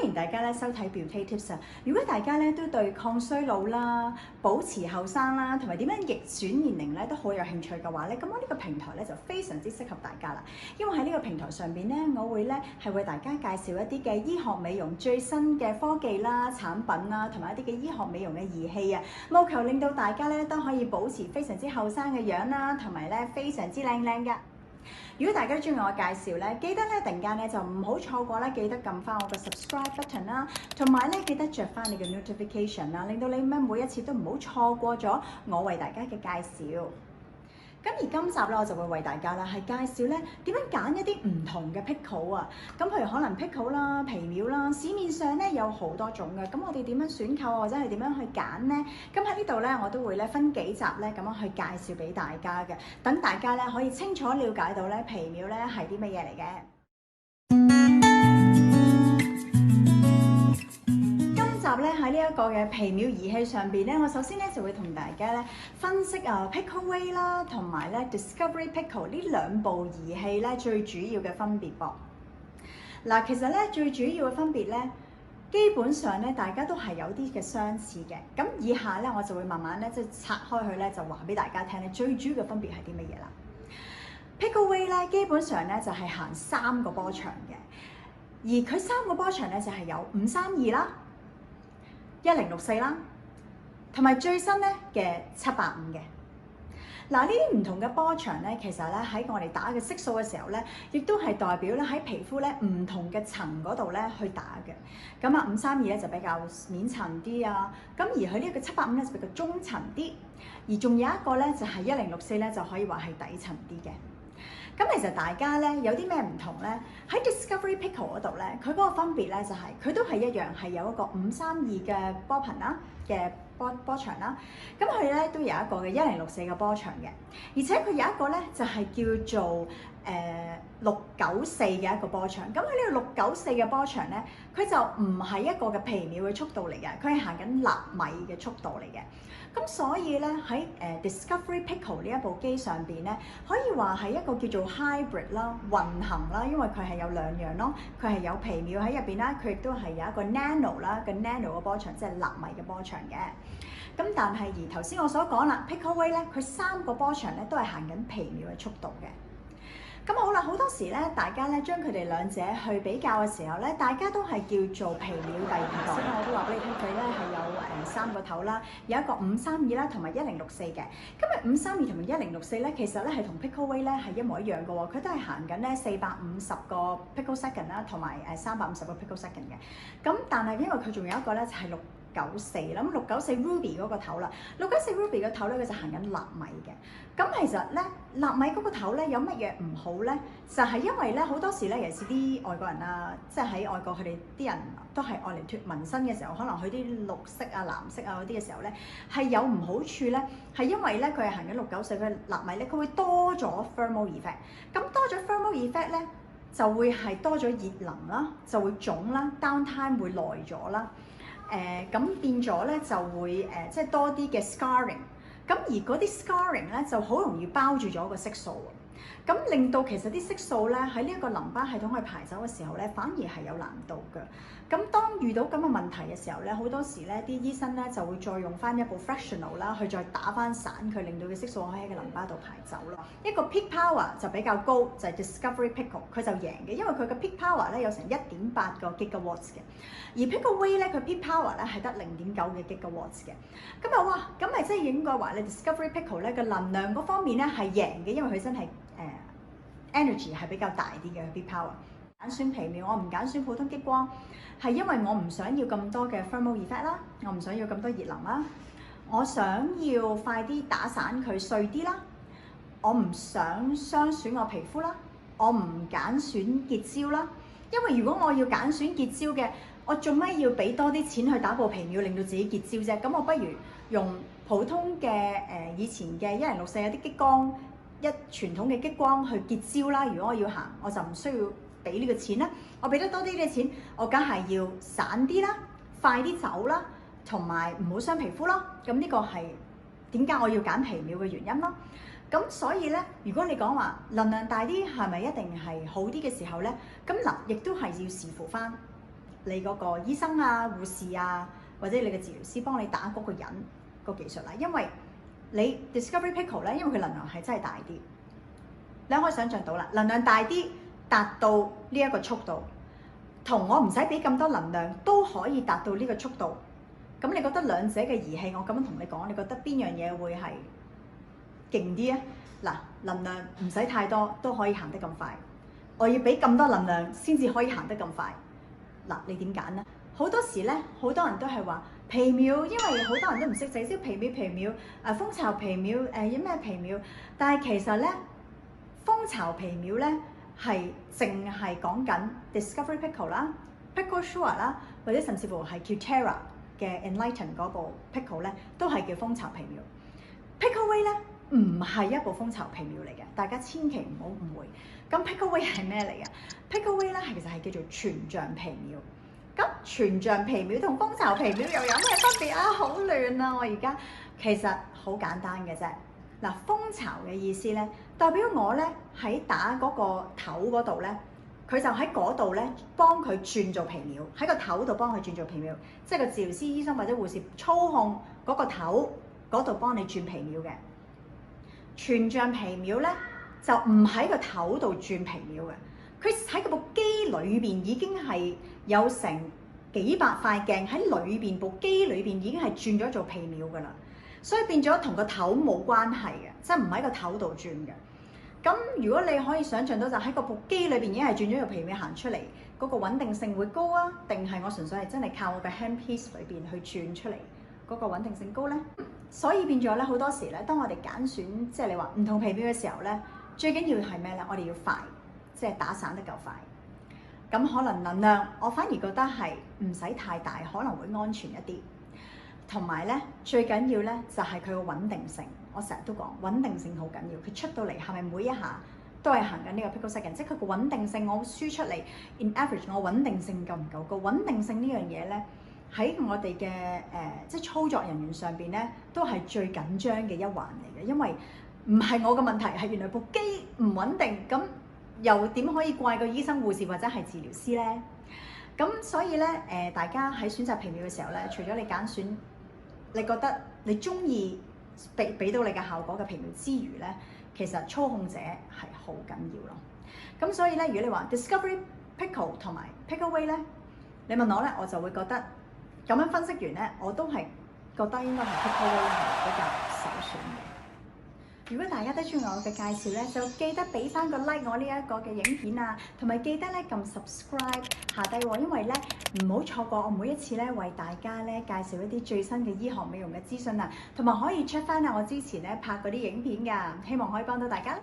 迎大家咧收睇 Beauty Tips 啊！如果大家咧都對抗衰老啦、保持後生啦，同埋點樣逆轉年齡咧都好有興趣嘅話咧，咁我呢個平台咧就非常之適合大家啦。因為喺呢個平台上邊咧，我會咧係為大家介紹一啲嘅醫學美容最新嘅科技啦、產品啦，同埋一啲嘅醫學美容嘅儀器啊，務求令到大家咧都可以保持非常之後生嘅樣啦，同埋咧非常之靚㗎。如果大家都中意我介紹咧，記得咧突然間咧就唔好錯過啦，記得撳翻我個 subscribe button 啦，同埋咧記得着翻你嘅 notification 啦，令到你每一次都唔好錯過咗我為大家嘅介紹。咁而今集咧，我就會為大家啦係介紹咧點樣揀一啲唔同嘅 pickle 啊。咁譬如可能 pickle 啦、皮秒啦，市面上咧有好多種嘅。咁我哋點樣選購或者係點樣去揀咧？咁喺呢度咧，我都會咧分幾集咧咁樣去介紹俾大家嘅，等大家咧可以清楚了解到咧皮秒咧係啲乜嘢嚟嘅。咧喺呢一個嘅皮秒儀器上邊咧，我首先咧就會同大家咧分析Pickleway 啦，同埋咧 Discovery Pickle 呢兩部儀器咧最主要嘅分別噃。嗱，其實咧最主要嘅分別咧，基本上咧大家都係有啲嘅相似嘅。咁以下咧我就會慢慢咧即係拆開佢咧，就話俾大家聽咧最主要嘅分別係啲乜嘢啦。Pickleway 咧基本上咧就係行3個波長嘅，而佢3個波長咧就係有532啦、1064啦，同埋最新咧嘅785嘅。嗱，呢啲唔同嘅波長咧，其實咧喺我哋打嘅色素嘅時候咧，亦都係代表咧喺皮膚咧唔同嘅層嗰度咧去打嘅。咁啊532咧就比較面層啲啊，咁而佢呢個785咧就比較中層啲，而仲有一個咧就係1064咧就可以話係底層啲嘅。咁其實大家咧有啲咩唔同咧？喺 Discovery Pickle 嗰度咧，佢嗰個分別咧就係佢都係一樣係有一個532嘅波頻啦嘅波長啦。咁佢咧都有一個嘅1064嘅波長嘅，而且佢有一個咧就係叫做694嘅一個波長。咁喺呢個694嘅波長咧，佢就唔係一個嘅皮秒嘅速度嚟嘅，佢係行緊納米嘅速度嚟嘅。咁所以咧喺Discovery Pickle 呢一部機上邊咧，可以話係一個叫做 hybrid 啦、混合啦，因為佢係有兩樣咯，佢係有皮秒喺入邊啦，佢亦都係有一個 nano 啦，個 nano 嘅波長即係納米嘅波長嘅。咁但係而頭先我所講啦 ，Pickleway 咧，佢3個波長咧都係行緊皮秒嘅速度嘅。咁好啦，好多時咧，大家咧將佢哋兩者去比較嘅時候咧，大家都係叫做皮秒第二代。頭先我都話俾你聽，佢咧係有3個頭啦，有一個532啦，同埋1064嘅。今日532同埋1064咧，其實咧係同 Pickleway 咧係一模一樣嘅喎，佢都係行緊咧450個 pickle second 啦，同埋350個 pickle second 嘅。咁但係因為佢仲有一個咧就係694啦，咁694 Ruby 嗰個頭啦，694 Ruby 個頭咧佢就行緊納米嘅。咁其實咧納米嗰個頭咧有乜嘢唔好咧？就係因為咧好多時咧，尤其是啲外國人啊，即係喺外國佢哋啲人都係愛嚟脫紋身嘅時候，可能去啲綠色啊、藍色啊嗰啲嘅時候咧，係有唔好處咧，係因為咧佢係行緊694嘅納米咧，佢會多咗 thermal effect。咁多咗 thermal effect 咧，就會係多咗熱能啦，就會腫啦 ，downtime 會耐咗啦。咁變咗咧就會即係多啲嘅 scarring， 咁而嗰啲 scarring 咧就好容易包住咗個色素，咁令到其實啲色素咧喺呢一個淋巴系統去排走嘅時候咧，反而係有難度嘅。咁當遇到咁嘅問題嘅時候咧，好多時咧啲醫生咧就會再用翻一部 fractional 啦，去再打翻散佢，令到嘅色素可以喺個淋巴度排走咯。一個 peak power 就比較高，就係 Discovery Pickle， 佢就贏嘅，因為佢嘅 peak power 咧有成1.8個 gigawatts 嘅，而 Pickleway 咧佢 peak power 咧係得0.9嘅 gigawatts 嘅。咁啊哇，咁咪即係應該話咧 Discovery Pickle 咧嘅能量嗰方面咧係贏嘅，因為佢真係energy 係比較大啲嘅 peak power。揀選皮秒，我唔揀選普通激光，係因為我唔想要咁多嘅 thermal effect 啦，我唔想要咁多熱能啦，我想要快啲打散佢碎啲啦，我唔想傷損我皮膚啦，我唔揀選結焦啦，因為如果我要揀選結焦嘅，我做咩要俾多啲錢去打部皮秒令到自己結焦啫？咁我不如用普通嘅以前嘅1064有啲激光傳統嘅激光去結焦啦。如果我要行，我就唔需要俾呢個錢啦，我俾得多啲嘅錢，我梗係要散啲啦，快啲走啦，同埋唔好傷皮膚咯。咁呢個係點解我要揀皮秒嘅原因咯。咁所以咧，如果你講話能量大啲係咪一定係好啲嘅時候咧？咁嗱，亦都係要視乎翻你嗰個醫生啊、護士啊，或者你嘅治療師幫你打嗰個人個技術啦。因為你 Discovery Pickle 咧，因為佢能量係真係大啲，你可以想象到啦，能量大啲達到呢一個速度，同我唔使俾咁多能量都可以達到呢個速度。咁你覺得兩者嘅儀器，我咁樣同你講，你覺得邊樣嘢會係勁啲啊？嗱，能量唔使太多都可以行得咁快，我要俾咁多能量先至可以行得咁快。嗱，你點揀呢？好多時咧，好多人都係話皮秒，因為好多人都唔識淨係知皮秒，蜂巢皮秒，有咩皮秒？但係其實咧，蜂巢皮秒咧係淨係講緊 Discovery Pickle 啦、Pickle Sure 啦，或者甚至乎係 Cutera 嘅 Enlighten 嗰部 Pickle 咧，都係叫蜂巢皮秒。Pickle Way 咧唔係一部蜂巢皮秒嚟嘅，大家千祈唔好誤會。咁 Pickle Way 係咩嚟嘅？Pickle Way 咧其實係叫做全像皮秒。咁全像皮秒同蜂巢皮秒又有咩分別啊？好亂啊！我而家其實好簡單嘅啫。嗱，蜂巢嘅意思咧，代表我咧喺打嗰個頭嗰度咧，佢就喺嗰度咧幫佢轉做皮秒，喺個頭度幫佢轉做皮秒，即係個治療師、醫生或者護士操控嗰個頭嗰度幫你轉皮秒嘅。全像皮秒咧就唔喺個頭度轉皮秒嘅。佢喺嗰部機裏邊已經係有成幾百塊鏡喺裏邊，部機裏邊已經係轉咗做皮秒㗎啦，所以變咗同個頭冇關係嘅，即係唔喺個頭度轉嘅。咁如果你可以想像到就喺嗰部機裏邊已經係轉咗做皮秒行出嚟，嗰個穩定性會高啊？定係我純粹係真係靠我嘅 handpiece 裏邊去轉出嚟嗰個穩定性高呢？所以變咗咧好多時咧，當我哋揀選即係你話唔同皮秒嘅時候咧，最緊要係咩咧？我哋要快。即係打散得夠快，咁可能能量我反而覺得係唔使太大，可能會安全一啲。同埋咧，最緊要咧就係佢個穩定性。我成日都講穩定性好緊要，佢出到嚟係咪每一下都係行緊呢個 picosecond？即係佢個穩定性，我輸出嚟 in average，我穩定性夠唔夠高？穩定性呢樣嘢咧喺我哋嘅即係操作人員上邊咧，都係最緊張嘅一環嚟嘅，因為唔係我嘅問題，係原來部機唔穩定咁。又點可以怪個醫生、護士或者係治療師呢？咁所以咧，大家喺選擇皮秒嘅時候咧，除咗你揀選，你覺得你中意俾到你嘅效果嘅皮秒之餘咧，其實操控者係好緊要咯。咁所以咧，如果你話 Discovery Pickle 同埋 Pickle Way 咧，你問我咧，我就會覺得咁樣分析完咧，我都係覺得應該係 Pickle Way 係比較首選嘅。如果大家都中意我嘅介紹咧，就記得俾翻個 like 我呢一個嘅影片啊，同埋記得咧撳 subscribe 下低喎，因為咧唔好錯過我每一次咧為大家咧介紹一啲最新嘅醫學美容嘅資訊啊，同埋可以 check 翻我之前咧拍嗰啲影片㗎，希望可以幫到大家。